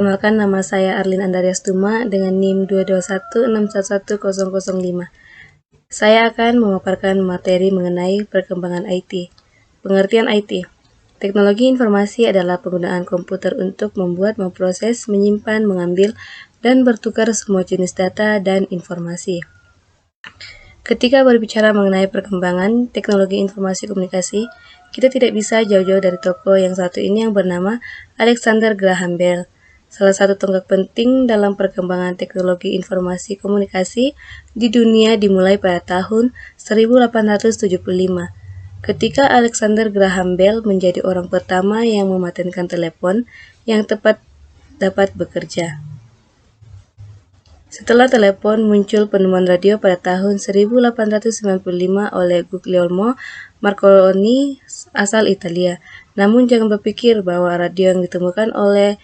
Perkenalkan, nama saya Arlin Andarias Tuma dengan NIM 221611005. Saya akan memaparkan materi mengenai perkembangan IT. Pengertian IT. Teknologi informasi adalah penggunaan komputer untuk membuat, memproses, menyimpan, mengambil, dan bertukar semua jenis data dan informasi. Ketika berbicara mengenai perkembangan teknologi informasi komunikasi, kita tidak bisa jauh-jauh dari tokoh yang satu ini yang bernama Alexander Graham Bell. Salah satu tonggak penting dalam perkembangan teknologi informasi komunikasi di dunia dimulai pada tahun 1875, ketika Alexander Graham Bell menjadi orang pertama yang mematenkan telepon yang tepat dapat bekerja. Setelah telepon, muncul penemuan radio pada tahun 1895 oleh Guglielmo Marconi asal Italia. Namun jangan berpikir bahwa radio yang ditemukan oleh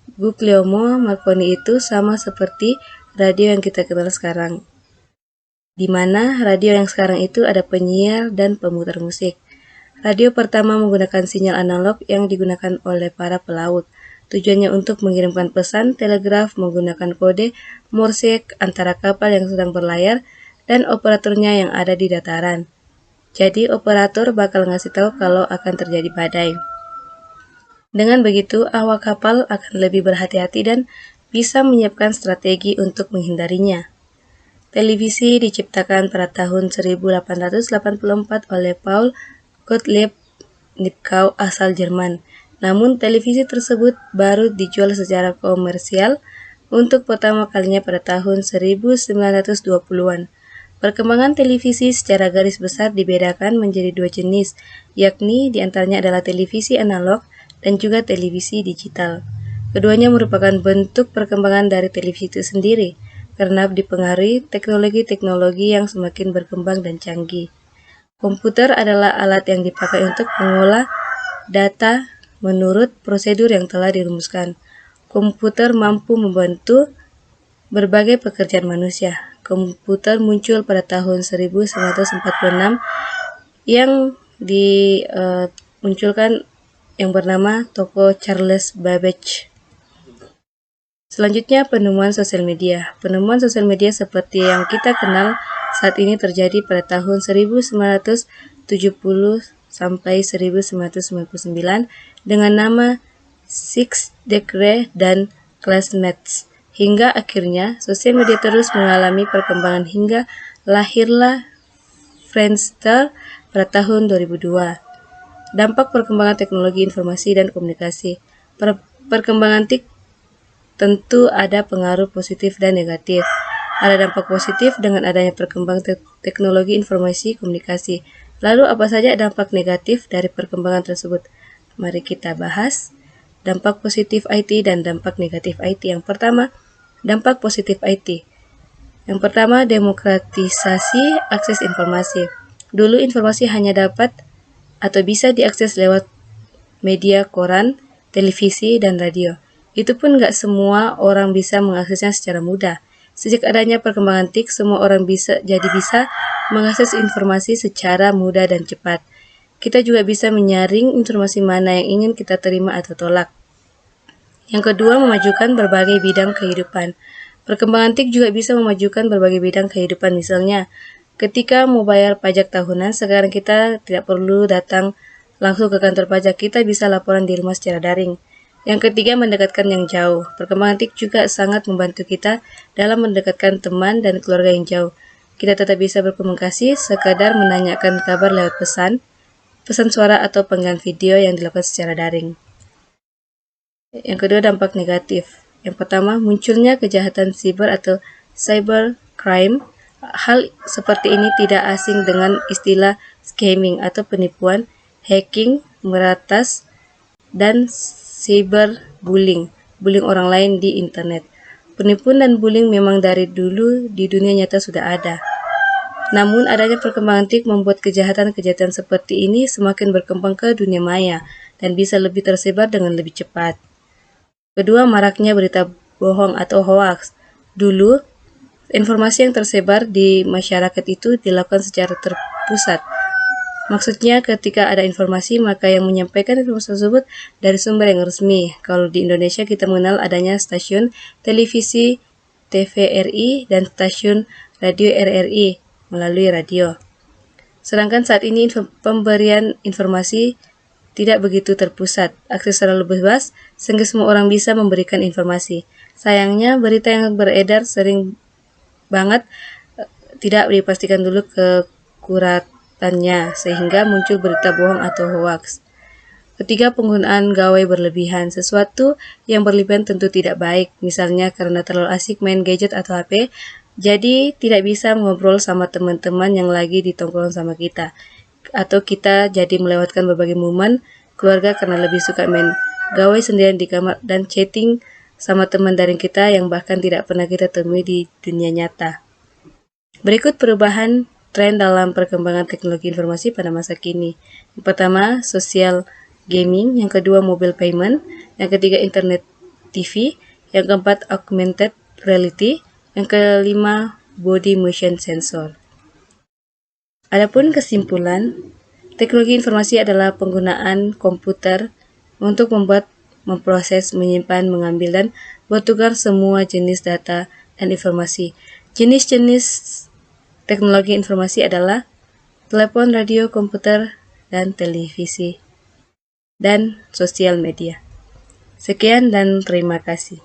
Guglielmo Marconi itu sama seperti radio yang kita kenal sekarang, di mana radio yang sekarang itu ada penyiar dan pemutar musik. Radio pertama menggunakan sinyal analog yang digunakan oleh para pelaut. Tujuannya untuk mengirimkan pesan telegraf menggunakan kode Morse antara kapal yang sedang berlayar dan operatornya yang ada di dataran. Jadi operator bakal ngasih tahu kalau akan terjadi badai. Dengan begitu, awak kapal akan lebih berhati-hati dan bisa menyiapkan strategi untuk menghindarinya. Televisi diciptakan pada tahun 1884 oleh Paul Gottlieb Nipkow asal Jerman. Namun televisi tersebut baru dijual secara komersial untuk pertama kalinya pada tahun 1920-an. Perkembangan televisi secara garis besar dibedakan menjadi dua jenis, yakni diantaranya adalah televisi analog dan juga televisi digital. Keduanya merupakan bentuk perkembangan dari televisi itu sendiri, karena dipengaruhi teknologi-teknologi yang semakin berkembang dan canggih. Komputer adalah alat yang dipakai untuk mengolah data menurut prosedur yang telah dirumuskan. Komputer mampu membantu berbagai pekerjaan manusia. Komputer muncul pada tahun 1946 yang dimunculkan yang bernama tokoh Charles Babbage. Selanjutnya, penemuan sosial media. Penemuan sosial media seperti yang kita kenal saat ini terjadi pada tahun 1970 sampai 1999 dengan nama Six Degree dan Classmates. Hingga akhirnya, sosial media terus mengalami perkembangan hingga lahirlah Friendster pada tahun 2002. Dampak perkembangan teknologi informasi dan komunikasi. Perkembangan TIK tentu ada pengaruh positif dan negatif. Ada dampak positif dengan adanya perkembangan teknologi informasi komunikasi. Lalu apa saja dampak negatif dari perkembangan tersebut? Mari kita bahas dampak positif IT dan dampak negatif IT. Yang pertama, dampak positif IT. Yang pertama, demokratisasi akses informasi. Dulu informasi hanya dapat atau bisa diakses lewat media koran, televisi, dan radio. Itu pun nggak semua orang bisa mengaksesnya secara mudah. Sejak adanya perkembangan TIK, semua orang bisa mengakses informasi secara mudah dan cepat. Kita juga bisa menyaring informasi mana yang ingin kita terima atau tolak. Yang kedua, memajukan berbagai bidang kehidupan. Perkembangan TIK juga bisa memajukan berbagai bidang kehidupan. Misalnya, ketika mau bayar pajak tahunan, sekarang kita tidak perlu datang langsung ke kantor pajak. Kita bisa laporan di rumah secara daring. Yang ketiga, mendekatkan yang jauh. Perkembangan TIK juga sangat membantu kita dalam mendekatkan teman dan keluarga yang jauh. Kita tetap bisa berkomunikasi, sekadar menanyakan kabar lewat pesan suara atau panggilan video yang dilakukan secara daring. Yang kedua, dampak negatif. Yang pertama, munculnya kejahatan siber atau cybercrime. Hal seperti ini tidak asing dengan istilah scamming atau penipuan, hacking, meretas, dan cyberbullying, bullying orang lain di internet. Penipuan dan bullying memang dari dulu di dunia nyata sudah ada. Namun adanya perkembangan TIK membuat kejahatan-kejahatan seperti ini semakin berkembang ke dunia maya dan bisa lebih tersebar dengan lebih cepat. Kedua, maraknya berita bohong atau hoax. Dulu, informasi yang tersebar di masyarakat itu dilakukan secara terpusat. Maksudnya ketika ada informasi, maka yang menyampaikan informasi tersebut dari sumber yang resmi. Kalau di Indonesia kita mengenal adanya stasiun televisi TVRI dan stasiun radio RRI melalui radio. Sedangkan saat ini pemberian informasi tidak begitu terpusat, akses terlalu bebas, sehingga semua orang bisa memberikan informasi. Sayangnya, berita yang beredar sering banget tidak dipastikan dulu kekuratannya, sehingga muncul berita bohong atau hoaks. Ketiga, penggunaan gawai berlebihan. Sesuatu yang berlebihan tentu tidak baik, misalnya karena terlalu asik main gadget atau HP, jadi tidak bisa ngobrol sama teman-teman yang lagi di tongkrongan sama kita. Atau kita jadi melewatkan berbagai momen keluarga karena lebih suka main gawai sendirian di kamar dan chatting sama teman daring kita yang bahkan tidak pernah kita temui di dunia nyata. Berikut perubahan tren dalam perkembangan teknologi informasi pada masa kini. Yang pertama, social gaming. Yang kedua, mobile payment. Yang ketiga, internet TV. Yang keempat, augmented reality. Yang kelima, body motion sensor. Adapun kesimpulan, teknologi informasi adalah penggunaan komputer untuk memproses, menyimpan, mengambil, dan bertukar semua jenis data dan informasi. Jenis-jenis teknologi informasi adalah telepon, radio, komputer, dan televisi, dan sosial media. Sekian dan terima kasih.